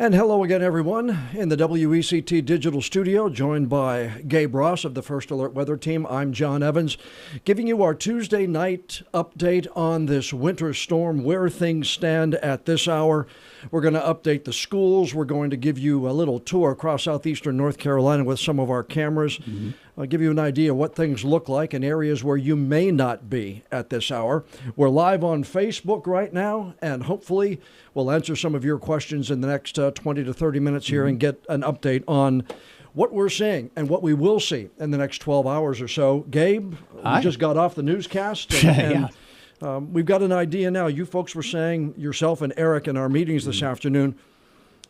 And hello again, everyone, in the WECT Digital Studio, joined by Gabe Ross of the First Alert Weather Team. I'm John Evans, giving you our Tuesday night update on this winter storm, where things stand at this hour. We're going to update the schools. We're going to give you a little tour across southeastern North Carolina with some of our cameras. I'll give you an idea of what things look like in areas where you may not be at this hour. We're live on Facebook right now, and hopefully we'll answer some of your questions in the next 20 to 30 minutes here and get an update on what we're seeing and what we will see in the next 12 hours or so. Gabe, we just got off the newscast, and we've got an idea now. You folks were saying, yourself and Eric, in our meetings this afternoon,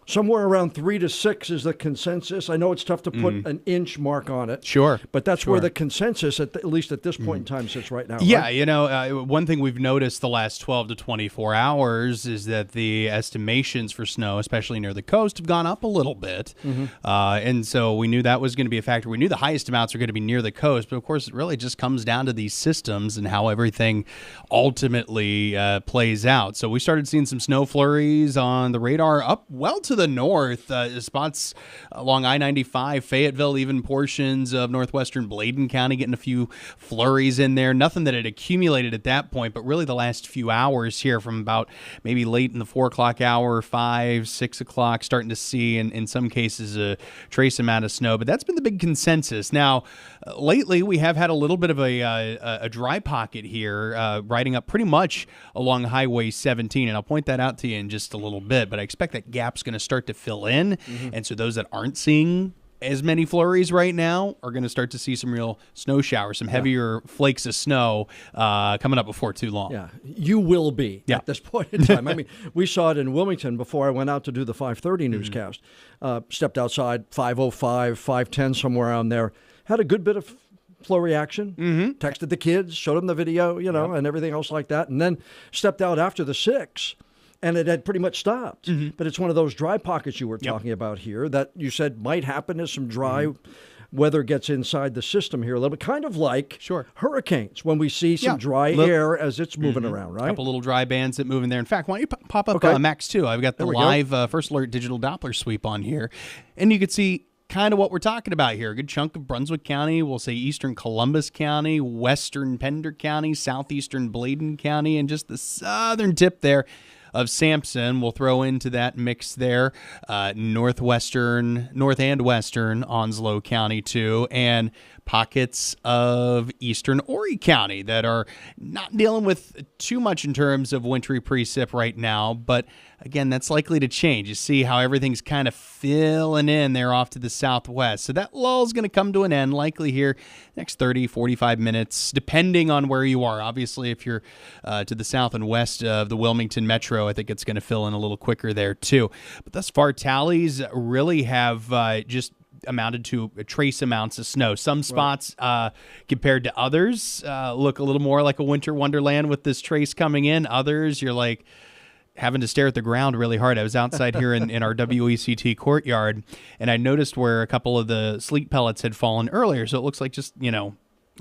somewhere around 3 to 6 is the consensus. I know it's tough to put an inch mark on it. Sure. But that's where the consensus, at least at this point in time, sits right now. Yeah, right? you know, one thing we've noticed the last 12 to 24 hours is that the estimations for snow, especially near the coast, have gone up a little bit. And so we knew that was going to be a factor. We knew the highest amounts are going to be near the coast, but of course it really just comes down to these systems and how everything ultimately plays out. So we started seeing some snow flurries on the radar up well to the north, spots along I-95, Fayetteville, even portions of northwestern Bladen County getting a few flurries in there. Nothing that had accumulated at that point, but really the last few hours here from about maybe late in the 4 o'clock hour, 5, 6 o'clock, starting to see in some cases a trace amount of snow. But that's been the big consensus. Now, lately we have had a little bit of a dry pocket here, riding up pretty much along Highway 17, and I'll point that out to you in just a little bit, but I expect that gap's going to start to fill in, and so those that aren't seeing as many flurries right now are going to start to see some real snow showers, some heavier flakes of snow coming up before too long. Yeah, you will be at this point in time. I mean, we saw it in Wilmington before I went out to do the 5:30 newscast. Stepped outside, 5:05, 5:10, somewhere around there. Had a good bit of flurry action. Texted the kids, showed them the video, and everything else like that, and then stepped out after the 6. And it had pretty much stopped. But it's one of those dry pockets you were talking about here that you said might happen as some dry weather gets inside the system here a little bit, kind of like hurricanes when we see some dry air as it's moving around, right? A couple little dry bands that move in there. In fact, why don't you pop up Max 2? I've got the live First Alert digital Doppler sweep on here. And you can see kind of what we're talking about here. A good chunk of Brunswick County, we'll say eastern Columbus County, western Pender County, southeastern Bladen County, and just the southern tip there of Sampson. We'll throw into that mix there north and western Onslow County too, and pockets of eastern Horry County that are not dealing with too much in terms of wintry precip right now, but again, that's likely to change. You see how everything's kind of filling in there off to the southwest. So that lull's going to come to an end likely here next 30, 45 minutes, depending on where you are. Obviously, if you're to the south and west of the Wilmington metro, I think it's going to fill in a little quicker there too. But thus far, tallies really have just amounted to trace amounts of snow. Some spots compared to others look a little more like a winter wonderland with this trace coming in. Others, you're like having to stare at the ground really hard. I was outside here in our WECT courtyard, and I noticed where a couple of the sleet pellets had fallen earlier. So it looks like just,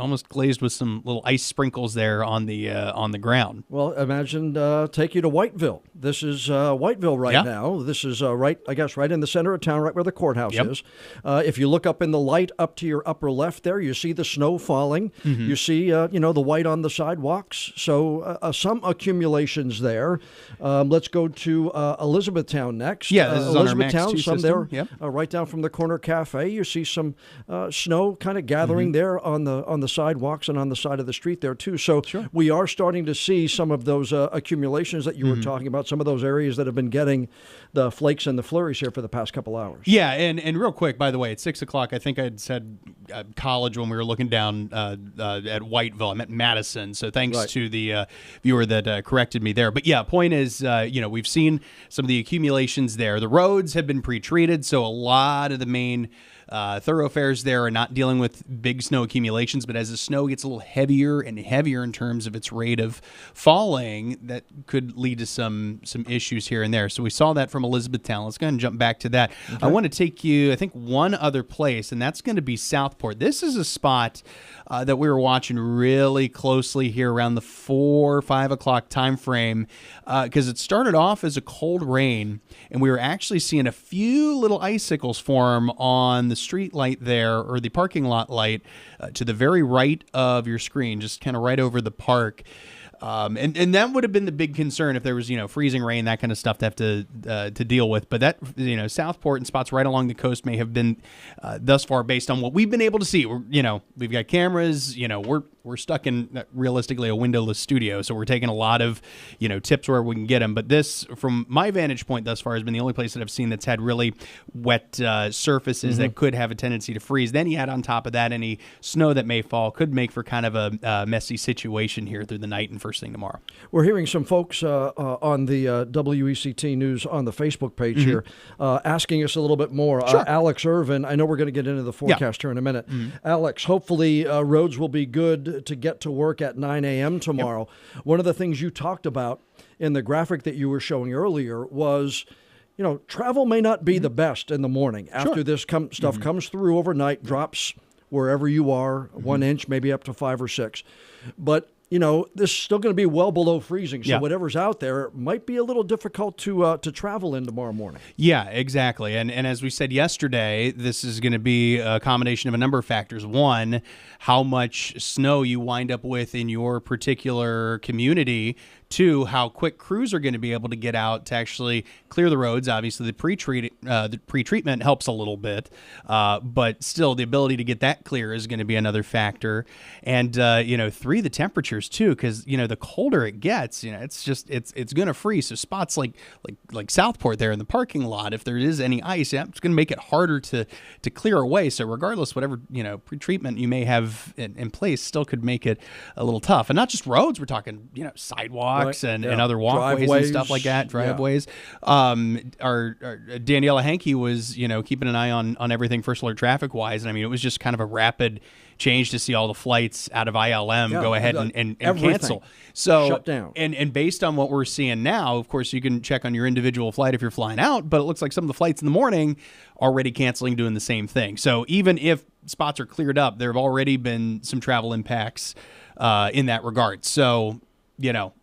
almost glazed with some little ice sprinkles there on the ground. Well, imagine take you to Whiteville. This is Whiteville right now. This is right in the center of town, right where the courthouse is. If you look up in the light up to your upper left there, you see the snow falling. You see, the white on the sidewalks. So some accumulations there. Let's go to Elizabethtown next. Yeah, this is on our Max 2 some system. there, right down from the corner cafe. You see some snow kind of gathering there on the sidewalks and on the side of the street there too. So we are starting to see some of those accumulations that you were talking about, some of those areas that have been getting the flakes and the flurries here for the past couple hours. Yeah, and real quick, by the way, at 6 o'clock, I think I had said college when we were looking down at Whiteville. I meant Madison, so thanks to the viewer that corrected me there. But yeah, point is, we've seen some of the accumulations there. The roads have been pre-treated, so a lot of the main thoroughfares there are not dealing with big snow accumulations, but as the snow gets a little heavier and heavier in terms of its rate of falling, that could lead to some issues here and there. So we saw that from Elizabethtown. Let's go ahead and jump back to that. Okay. I want to take you, I think, one other place, and that's going to be Southport. This is a spot that we were watching really closely here around the 4 or 5 o'clock time frame because it started off as a cold rain, and we were actually seeing a few little icicles form on the street light there, or the parking lot light to the very right of your screen, just kind of right over the park. And that would have been the big concern if there was, freezing rain, that kind of stuff to have to deal with. But that, Southport and spots right along the coast may have been thus far based on what we've been able to see. We've got cameras, we're stuck in realistically a windowless studio. So we're taking a lot of, tips where we can get them. But this, from my vantage point thus far, has been the only place that I've seen that's had really wet surfaces that could have a tendency to freeze. Then you add on top of that any snow that may fall, could make for kind of a messy situation here through the night and first thing tomorrow. We're hearing some folks on the WECT News on the Facebook page here asking us a little bit more. Sure. Alex Irvin, I know we're going to get into the forecast here in a minute. Alex, hopefully roads will be good to get to work at 9 a.m. tomorrow. One of the things you talked about in the graphic that you were showing earlier was, travel may not be the best in the morning. After this stuff comes through overnight, drops wherever you are, 1 inch, maybe up to 5 or 6. But this is still going to be well below freezing, so whatever's out there might be a little difficult to travel in tomorrow morning. Yeah, exactly. And as we said yesterday, this is going to be a combination of a number of factors. One, how much snow you wind up with in your particular community. Two, how quick crews are going to be able to get out to actually clear the roads. Obviously, the pre-treatment helps a little bit, but still, the ability to get that clear is going to be another factor. And 3, the temperatures too, because the colder it gets, it's going to freeze. So spots like Southport there in the parking lot, if there is any ice, it's going to make it harder to clear away. So regardless, whatever pre-treatment you may have in place, still could make it a little tough. And not just roads, we're talking sidewalks. And other walkways and stuff like that, driveways. Our Daniela Hankey was, keeping an eye on everything First Alert traffic-wise. And, it was just kind of a rapid change to see all the flights out of ILM go ahead and cancel. So, shut down. And based on what we're seeing now, of course, you can check on your individual flight if you're flying out, but it looks like some of the flights in the morning already canceling, doing the same thing. So even if spots are cleared up, there have already been some travel impacts in that regard. So,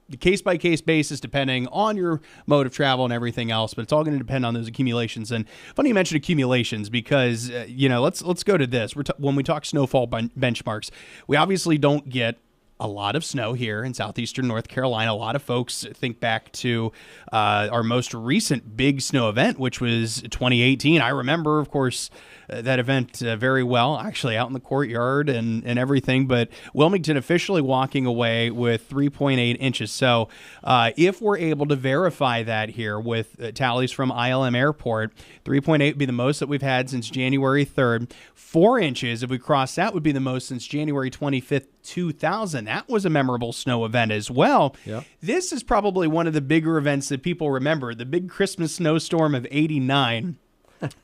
the case-by-case basis, depending on your mode of travel and everything else, but it's all going to depend on those accumulations. And funny you mentioned accumulations because, let's go to this. When we talk snowfall benchmarks, we obviously don't get a lot of snow here in southeastern North Carolina. A lot of folks think back to our most recent big snow event, which was 2018. I remember, of course, that event very well, actually out in the courtyard and everything, but Wilmington officially walking away with 3.8 inches. So if we're able to verify that here with tallies from ILM Airport, 3.8 would be the most that we've had since January 3rd. 4 inches, if we cross that, would be the most since January 25th, 2000. That was a memorable snow event as well. Yeah. This is probably one of the bigger events that people remember, the big Christmas snowstorm of 89.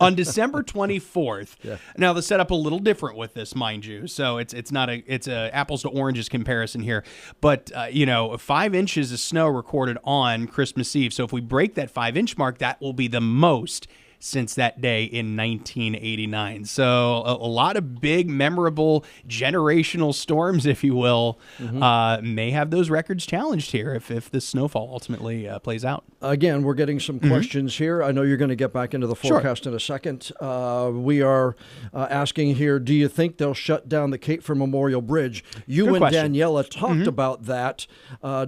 On December 24th. Yeah. Now the setup a little different with this, mind you. So it's a apples to oranges comparison here. But 5 inches of snow recorded on Christmas Eve. So if we break that 5-inch mark, that will be the most since that day in 1989. So a lot of big, memorable, generational storms, if you will, may have those records challenged here if the snowfall ultimately plays out. Again, we're getting some questions here. I know you're going to get back into the forecast in a second. We are asking here, do you think they'll shut down the Cape Fear Memorial Bridge? You Good and question. Daniela talked about that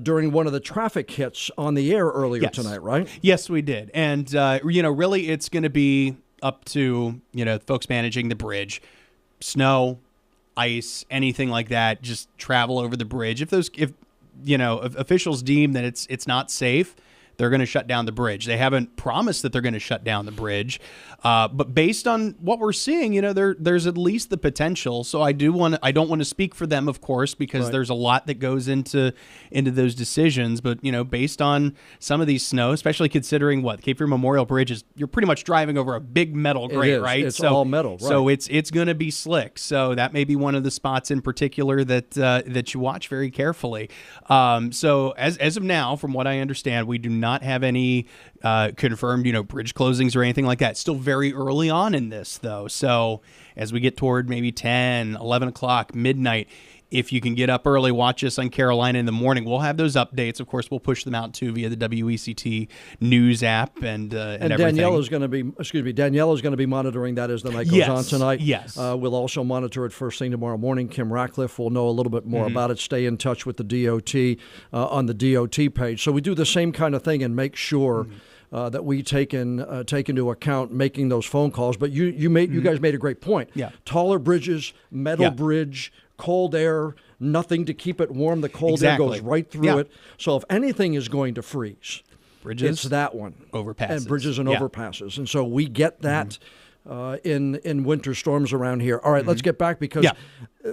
during one of the traffic hits on the air earlier tonight, right? Yes, we did. And, really it's going to be up to, folks managing the bridge. Snow, ice, anything like that, just travel over the bridge. If officials deem that it's not safe, they're going to shut down the bridge. They haven't promised that they're going to shut down the bridge, but based on what we're seeing, there's at least the potential. So I don't want to speak for them, of course, because there's a lot that goes into those decisions. But based on some of these snow, especially considering Cape Fear Memorial Bridge you're pretty much driving over a big metal grate, right? It's all metal, right? So it's going to be slick. So that may be one of the spots in particular that you watch very carefully. So as of now, from what I understand, we do not have any confirmed, bridge closings or anything like that. Still very early on in this, though. So as we get toward maybe 10, 11 o'clock, midnight, if you can get up early, watch us on Carolina in the morning. We'll have those updates. Of course, we'll push them out too via the WECT news app and everything. Danielle is going to be monitoring that as the night goes on tonight. Yes. We'll also monitor it first thing tomorrow morning. Kim Ratcliffe will know a little bit more about it. Stay in touch with the DOT on the DOT page. So we do the same kind of thing and make sure that we take into account making those phone calls. But you guys made a great point. Yeah. Taller bridges, metal bridge, cold air, nothing to keep it warm. The cold air goes right through it. So if anything is going to freeze, it's that one. Overpasses. And bridges and overpasses. And so we get that in winter storms around here. All right, let's get back because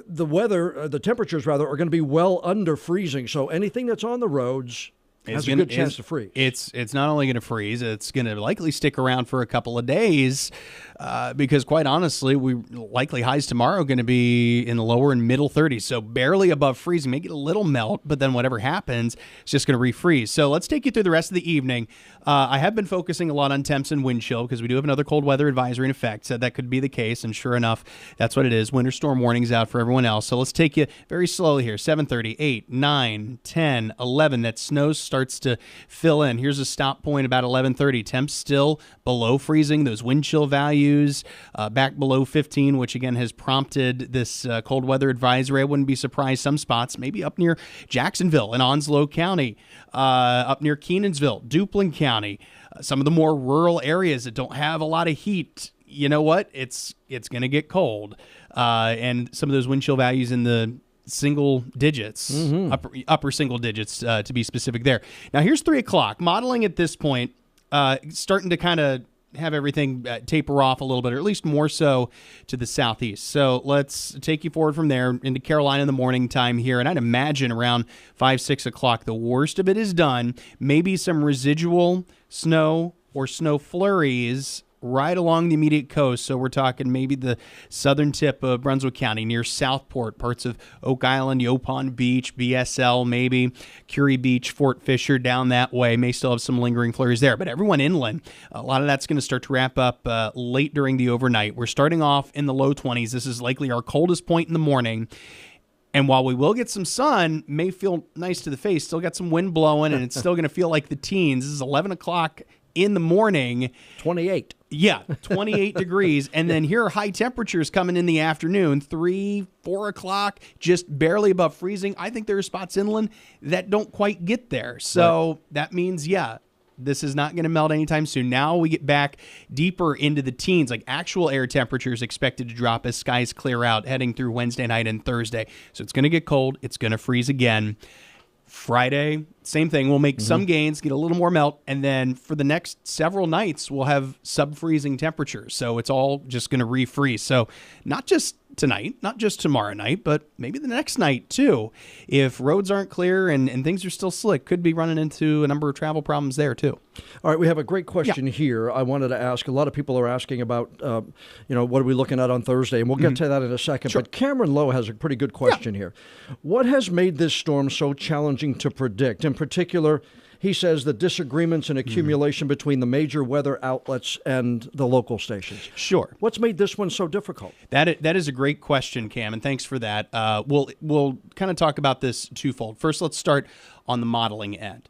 the weather, the temperatures rather, are going to be well under freezing. So anything that's on the roads has a good chance to freeze. It's not only going to freeze, it's going to likely stick around for a couple of days because, quite honestly, likely highs tomorrow are going to be in the lower and middle 30s, so barely above freezing. May get a little melt, but then whatever happens, it's just going to refreeze. So let's take you through the rest of the evening. I have been focusing a lot on temps and wind chill because we do have another cold weather advisory in effect, so that could be the case, and sure enough, that's what it is. Winter storm warnings out for everyone else. So let's take you very slowly here. 7:30, 8, 9, 10, 11. That snow starts to fill in. Here's a stop point about 11:30. Temps still below freezing. Those wind chill values back below 15, which again has prompted this cold weather advisory. I wouldn't be surprised some spots, maybe up near Jacksonville and Onslow County, up near Kenansville, Duplin County, some of the more rural areas that don't have a lot of heat. You know what? It's going to get cold. And some of those wind chill values in the single digits, upper single digits to be specific there. Now here's 3 o'clock. Modeling at this point, starting to kind of have everything taper off a little bit, or at least more so to the southeast. So let's take you forward from there into Carolina in the morning time here. And I'd imagine around 5, 6 o'clock, the worst of it is done. Maybe some residual snow or snow flurries right along the immediate coast. So we're talking maybe the southern tip of Brunswick County near Southport, parts of Oak Island, Yopon Beach, BSL, maybe Curie Beach, Fort Fisher, down that way. May still have some lingering flurries there. But everyone inland, a lot of that's going to start to wrap up late during the overnight. We're starting off in the low 20s. This is likely our coldest point in the morning. And while we will get some sun, may feel nice to the face, still got some wind blowing, and it's still going to feel like the teens. This is 11 o'clock in the morning. 28. Yeah, 28 degrees. And then here are high temperatures coming in the afternoon, 3, 4 o'clock, just barely above freezing. I think there are spots inland that don't quite get there. So that means, this is not going to melt anytime soon. Now we get back deeper into the teens, like actual air temperatures expected to drop as skies clear out heading through Wednesday night and Thursday. So it's going to get cold. It's going to freeze again. Friday, same thing. We'll make some gains, get a little more melt, and then for the next several nights, we'll have sub-freezing temperatures. So it's all just going to refreeze. So not just tonight, not just tomorrow night, but maybe the next night too. If roads aren't clear and things are still slick, could be running into a number of travel problems there too. All right, we have a great question here. I wanted to ask. A lot of people are asking about, what are we looking at on Thursday? And we'll get to that in a second. Sure. But Cameron Lowe has a pretty good question here. What has made this storm so challenging to predict? In particular, he says the disagreements and accumulation between the major weather outlets and the local stations. Sure. What's made this one so difficult? That is a great question, Cam, and thanks for that. We'll kind of talk about this twofold. First, let's start on the modeling end.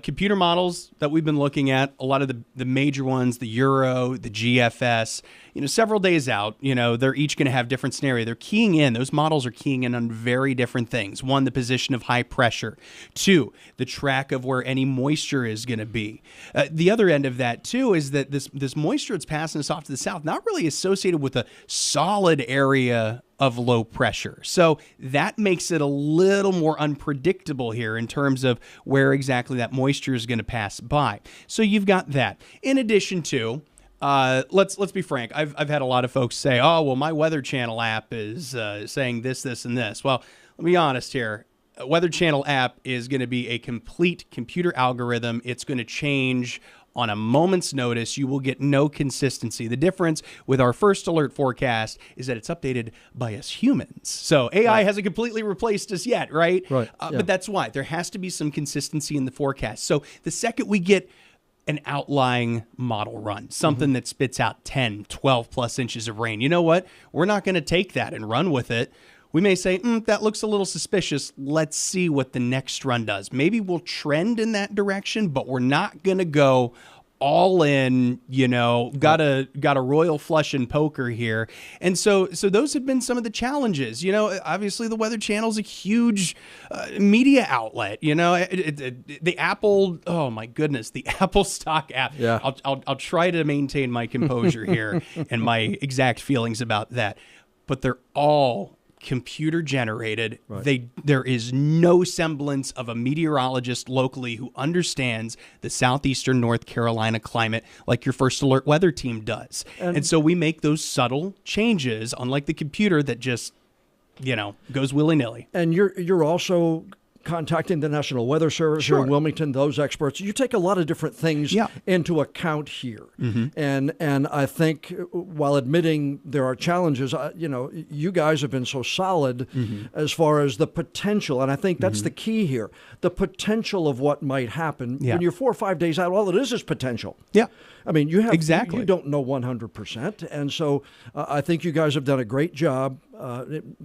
Computer models that we've been looking at, a lot of the major ones, the Euro, the GFS, several days out, they're each going to have different scenario. They're keying in. Those models are keying in on very different things. One, the position of high pressure. 2, the track of where any moisture is going to be. The other end of that, too, is that this moisture that's passing us off to the south, not really associated with a solid area of low pressure. So that makes it a little more unpredictable here in terms of where exactly that moisture is going to pass by. So you've got that. In addition to, let's be frank, I've had a lot of folks say, oh, well, my Weather Channel app is saying this, this, and this. Well, let me be honest here. A Weather Channel app is going to be a complete computer algorithm. It's going to change on a moment's notice. You will get no consistency. The difference with our first alert forecast is that it's updated by us humans. So AI hasn't completely replaced us yet, right? Right. But that's why. There has to be some consistency in the forecast. So the second we get an outlying model run, something that spits out 10, 12 plus inches of rain, you know what? We're not going to take that and run with it. We may say, that looks a little suspicious. Let's see what the next run does. Maybe we'll trend in that direction, but we're not going to go all in, got a royal flush in poker here. And so those have been some of the challenges. Obviously the Weather Channel's a huge media outlet. The Apple, oh my goodness, the Apple stock app. Yeah. I'll try to maintain my composure here and my exact feelings about that. But they're all computer generated. Right. There is no semblance of a meteorologist locally who understands the southeastern North Carolina climate like your first alert weather team does. And so we make those subtle changes, unlike the computer that just, goes willy-nilly. And you're also contacting the National Weather Service here in Wilmington, those experts. You take a lot of different things into account here. And I think while admitting there are challenges, you guys have been so solid as far as the potential. And I think that's the key here, the potential of what might happen. When you're 4 or 5 days out, all it is potential. Yeah. I mean, you have you don't know 100%. And so I think you guys have done a great job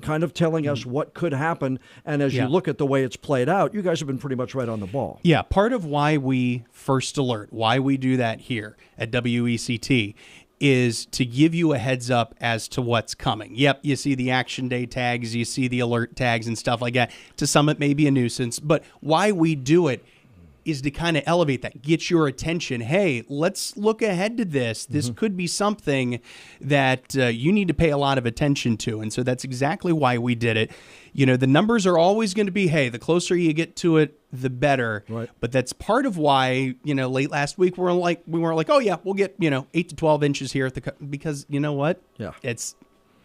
kind of telling us what could happen. And as you look at the way it's played out, you guys have been pretty much right on the ball. Yeah, part of why we first alert, why we do that here at WECT is to give you a heads up as to what's coming. Yep, you see the action day tags, you see the alert tags and stuff like that. To some, it may be a nuisance, but why we do it is to kind of elevate that, get your attention. Hey, let's look ahead to this. This could be something that you need to pay a lot of attention to. And so that's exactly why we did it. The numbers are always going to be, hey, the closer you get to it, the better. Right. But that's part of why, late last week we weren't like, oh yeah, we'll get, 8 to 12 inches here because you know what? Yeah.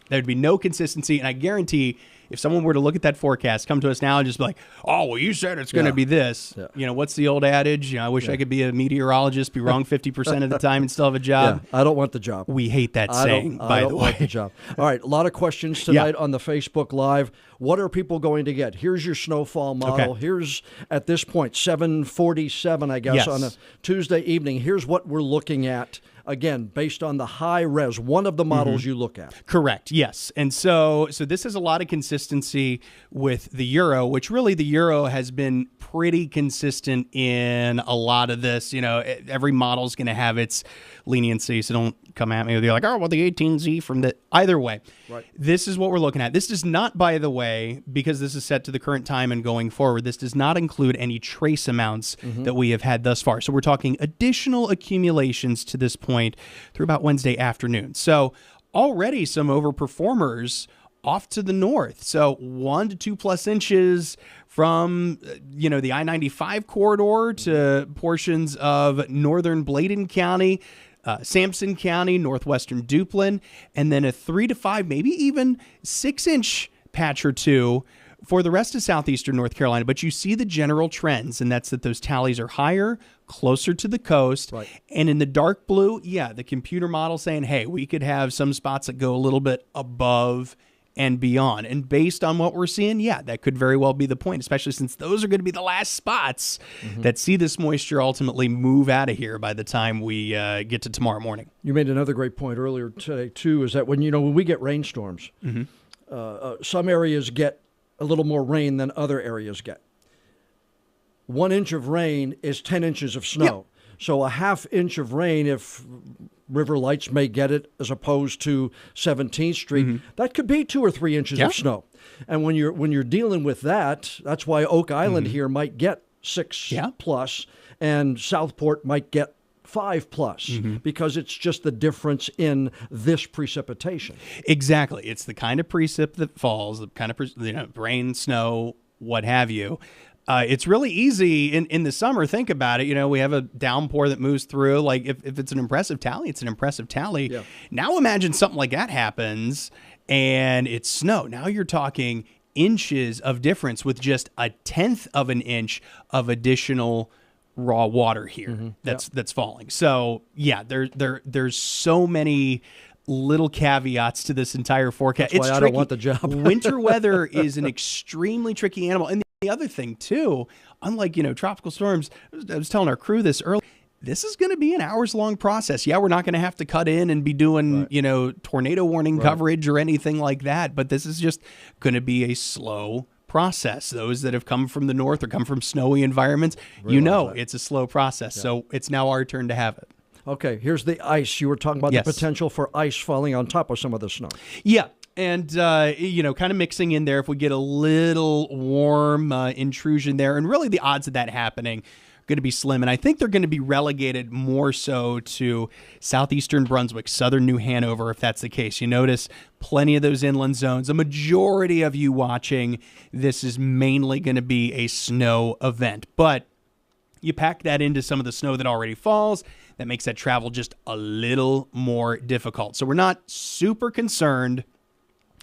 There'd be no consistency. And I guarantee if someone were to look at that forecast, come to us now and just be like, oh, well, you said it's going to be this. Yeah. What's the old adage? I wish I could be a meteorologist, be wrong 50% of the time and still have a job. Yeah, I don't want the job. We hate that saying, by the way. I don't want the job. All right, a lot of questions tonight on the Facebook Live. What are people going to get? Here's your snowfall model. Okay. Here's, at this point, 7:47, I guess, on a Tuesday evening. Here's what we're looking at. Again, based on the high res, one of the models you look at. Correct, yes. And so this has a lot of consistency with the Euro, which really the Euro has been pretty consistent in a lot of this. Every model's going to have its leniency, so don't come at me with like, oh, well, the 18Z from the... Either way, this is what we're looking at. This does not, by the way, because this is set to the current time and going forward, this does not include any trace amounts that we have had thus far. So we're talking additional accumulations to this point through about Wednesday afternoon. So already some overperformers off to the north. So 1 to 2 plus inches from, the I-95 corridor to portions of northern Bladen County, Sampson County, northwestern Duplin, and then a 3 to 5, maybe even 6-inch patch or two for the rest of southeastern North Carolina. But you see the general trends, and that's that those tallies are higher, closer to the coast. Right. And in the dark blue, the computer model saying, hey, we could have some spots that go a little bit above and beyond. And based on what we're seeing, that could very well be the point, especially since those are going to be the last spots that see this moisture ultimately move out of here by the time we get to tomorrow morning. You made another great point earlier today, too, is that when we get rainstorms, some areas get a little more rain than other areas get. 1 inch of rain is 10 inches of snow. Yep. So a half inch of rain, if River Lights may get it as opposed to 17th Street, that could be 2 or 3 inches of snow. And when you're dealing with that, that's why Oak Island here might get 6 plus, and Southport might get 5 plus, because it's just the difference in this precipitation. Exactly. It's the kind of precip that falls, the kind of rain, snow, what have you. It's really easy in the summer. Think about it. We have a downpour that moves through. Like if it's an impressive tally, it's an impressive tally. Yeah. Now imagine something like that happens and it's snow. Now you're talking inches of difference with just 1/10 of an inch of additional raw water here that's falling. So yeah, there's so many little caveats to this entire forecast. That's why I don't want the job. Winter weather is an extremely tricky animal. And the other thing too, unlike, tropical storms, I was telling our crew this earlier, this is going to be an hours-long process. Yeah, we're not going to have to cut in and be doing, tornado warning coverage or anything like that, but this is just going to be a slow process. Those that have come from the north or come from snowy environments, it's a slow process. Yeah. So it's now our turn to have it. Okay, here's the ice. You were talking about the potential for ice falling on top of some of the snow. Yeah. And, kind of mixing in there if we get a little warm intrusion there. And really the odds of that happening are going to be slim. And I think they're going to be relegated more so to southeastern Brunswick, southern New Hanover, if that's the case. You notice plenty of those inland zones. A majority of you watching, this is mainly going to be a snow event. But you pack that into some of the snow that already falls, that makes that travel just a little more difficult. So we're not super concerned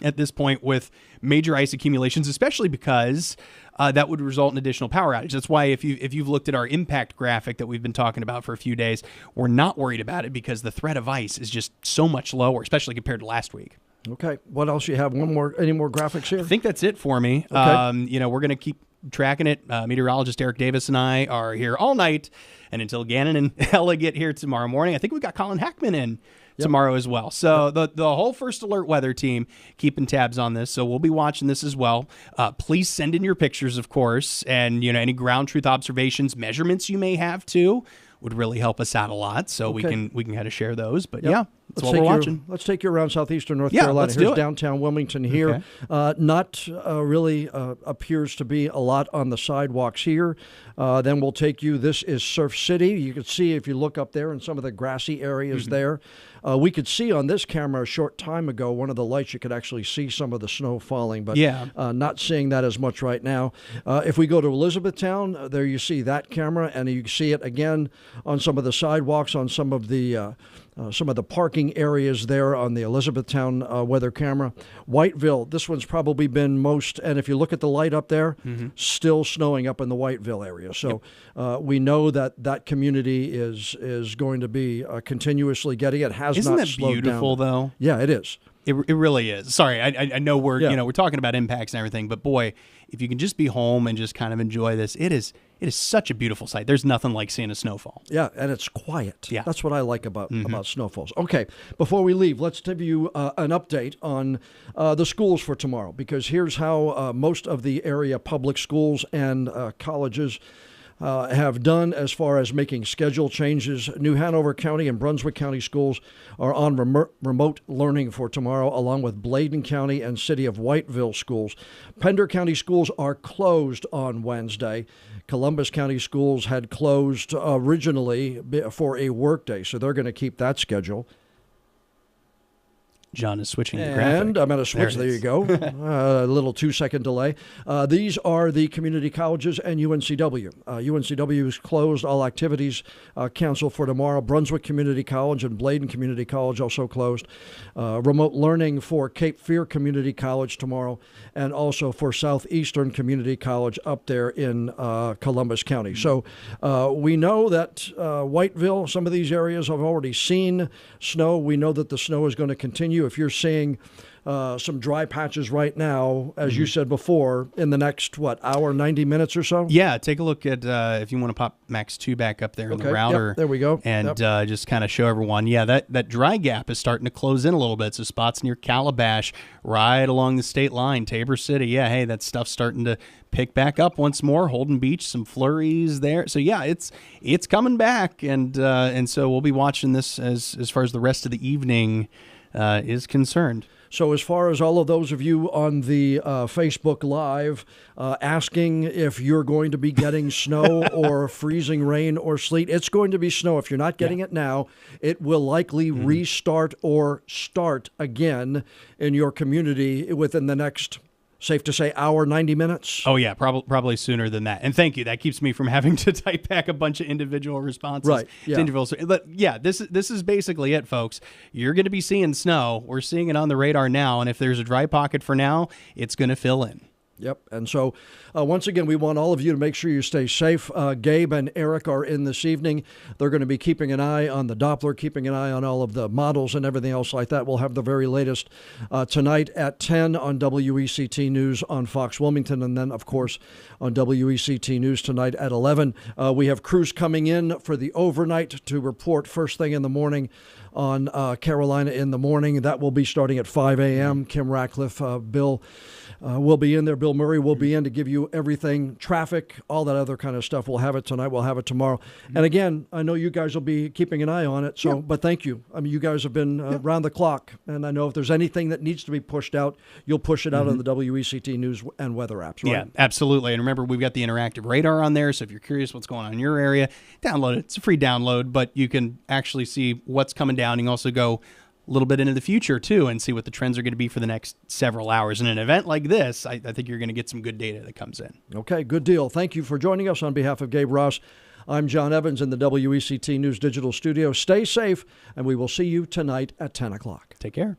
at this point with major ice accumulations, especially because that would result in additional power outage. That's why if you've looked at our impact graphic that we've been talking about for a few days, we're not worried about it because the threat of ice is just so much lower, especially compared to last week. Okay. What else you have? Any more graphics here? I think that's it for me. Okay. We're going to keep tracking it. Meteorologist Eric Davis and I are here all night and until Gannon and Ella get here tomorrow morning. I think we've got Colin Hackman in tomorrow as well. So the whole First Alert weather team keeping tabs on this. So we'll be watching this as well. Please send in your pictures, of course, and any ground truth observations, measurements you may have too would really help us out a lot. So we can kind of share those. But that's what we're watching. Let's take you around southeastern North Carolina. Here's downtown Wilmington here. Okay. Not really appears to be a lot on the sidewalks here. Then we'll take you. This is Surf City. You can see if you look up there in some of the grassy areas there. We could see on this camera a short time ago, one of the lights, you could actually see some of the snow falling, but not seeing that as much right now. If we go to Elizabethtown, there you see that camera, and you see it again on some of the sidewalks, on some of the parking areas there on the Elizabethtown weather camera. Whiteville, this one's probably been most, and if you look at the light up there, still snowing up in the Whiteville area. So we know that community is going to be continuously getting it. Isn't that beautiful, though? Yeah, it is. It really is. Sorry, I know we're talking about impacts and everything, but boy, if you can just be home and just kind of enjoy this, it is such a beautiful sight. There's nothing like seeing a snowfall. Yeah, and it's quiet. Yeah. That's what I like about snowfalls. Okay, before we leave, let's give you an update on the schools for tomorrow, because here's how most of the area public schools and colleges have done as far as making schedule changes. New Hanover County and Brunswick County schools are on remote learning for tomorrow, along with Bladen County and City of Whiteville schools. Pender County schools are closed on Wednesday. Columbus County schools had closed originally for a workday, so they're going to keep that schedule. John is switching the graphic. And I'm going to switch. There you go. A little 2-second delay. These are the community colleges and UNCW. UNCW is closed. All activities canceled for tomorrow. Brunswick Community College and Bladen Community College also closed. Remote learning for Cape Fear Community College tomorrow, and also for Southeastern Community College up there in Columbus County. So we know that Whiteville, some of these areas have already seen snow. We know that the snow is going to continue. If you're seeing some dry patches right now, as you said before, in the next, hour, 90 minutes or so? Yeah, take a look at, if you want to pop Max 2 back up there in the router. Yep, there we go. And just kind of show everyone, that dry gap is starting to close in a little bit. So spots near Calabash, right along the state line, Tabor City. Yeah, hey, that stuff's starting to pick back up once more. Holden Beach, some flurries there. So yeah, it's coming back, and so we'll be watching this as far as the rest of the evening is concerned. So as far as all of those of you on the Facebook Live asking if you're going to be getting snow or freezing rain or sleet, it's going to be snow. If you're not getting it now, it will likely restart or start again in your community within the next, safe to say, hour, 90 minutes? Oh, yeah, probably sooner than that. And thank you. That keeps me from having to type back a bunch of individual responses. Right, yeah. To individual. But, yeah, this is basically it, folks. You're going to be seeing snow. We're seeing it on the radar now. And if there's a dry pocket for now, it's going to fill in. Yep. And so, once again, we want all of you to make sure you stay safe. Gabe and Eric are in this evening. They're going to be keeping an eye on the Doppler, keeping an eye on all of the models and everything else like that. We'll have the very latest tonight at 10 on WECT News on Fox Wilmington. And then, of course, on WECT News tonight at 11. We have crews coming in for the overnight to report first thing in the morning on Carolina in the morning. That will be starting at 5 a.m. Kim Ratcliffe, Bill will be in there. Bill Murray will be in to give you everything, traffic, all that other kind of stuff. We'll have it tonight. We'll have it tomorrow. And again, I know you guys will be keeping an eye on it. So, but thank you. I mean, you guys have been around the clock. And I know if there's anything that needs to be pushed out, you'll push it out on the WECT News and weather apps, right? Yeah, absolutely. And remember, we've got the interactive radar on there. So if you're curious what's going on in your area, download it. It's a free download, but you can actually see what's coming down. You can also go a little bit into the future, too, and see what the trends are going to be for the next several hours. In an event like this, I think you're going to get some good data that comes in. Okay, good deal. Thank you for joining us. On behalf of Gabe Ross, I'm John Evans in the WECT News Digital Studio. Stay safe, and we will see you tonight at 10 o'clock. Take care.